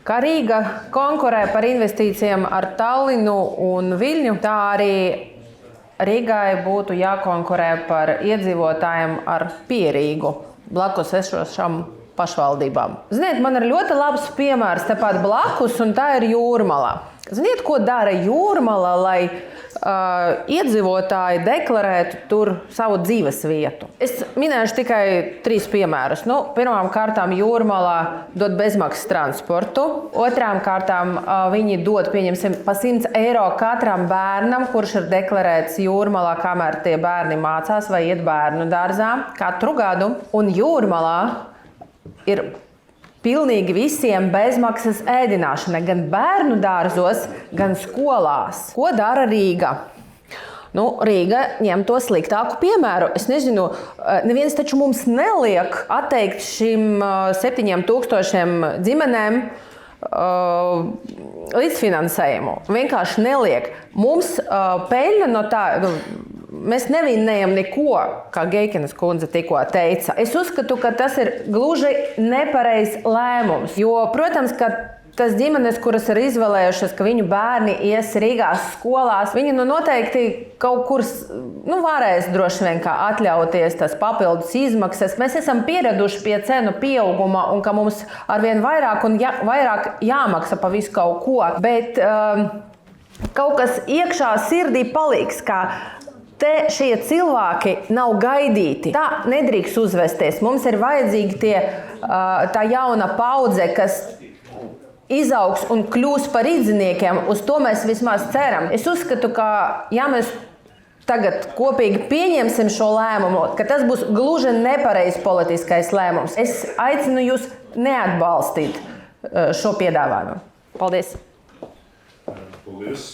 Kā Rīga konkurē par investīcijām ar Tallinu un Viļņu, tā arī Rīgai būtu jākonkurē par iedzīvotājiem ar Pierīgu, blakus esošām pašvaldībām. Ziniet, man ir ļoti labs piemērs tepat blakus, un tā ir Jūrmala. Ziniet, ko dara Jūrmala, lai iedzīvotāji deklarētu tur savu dzīves vietu? Es minēšu tikai 3 piemērus. Pirmām kārtām Jūrmalā dod bezmaksas transportu. Otrām kārtām viņi dod, pieņemsim, pa 100 eiro katram bērnam, kurš ir deklarēts Jūrmalā, kamēr tie bērni mācās vai iet bērnu dārzā katru gadu. Un Jūrmalā ir pilnīgi visiem bezmaksas ēdināšana, gan bērnu dārzos, gan skolās. Ko dara Rīga? Rīga ņem to sliktāku piemēru. Es nezinu, neviens taču mums neliek atteikt šim 7000 ģimenēm līdzfinansējumu. Vienkārši neliek. Mums peļņa no tā... Mēs nevinnējam neko, kā Geikenes kundze tikko teica. Es uzskatu, ka tas ir gluži nepareizs lēmums. Jo, protams, ka tas ģimenes, kuras ir izvēlējušas, ka viņu bērni ies Rīgās skolās, viņi noteikti kaut kur varēs droši vien kā atļauties tas papildus izmaksas. Mēs esam pieraduši pie cenu pieauguma un ka mums arvien vairāk un vairāk jāmaksā pa visu kaut ko. Bet kaut kas iekšā sirdī paliks, kā te šie cilvēki nav gaidīti. Tā nedrīkst uzvesties. Mums ir vajadzīgi tā jauna paudze, kas izaugs un kļūs par rīdziniekiem. Uz to mēs vismaz ceram. Es uzskatu, ka ja mēs tagad kopīgi pieņemsim šo lēmumu, ka tas būs gluži nepareizs politiskais lēmums. Es aicinu jūs neatbalstīt šo piedāvājumu. Paldies! Paldies!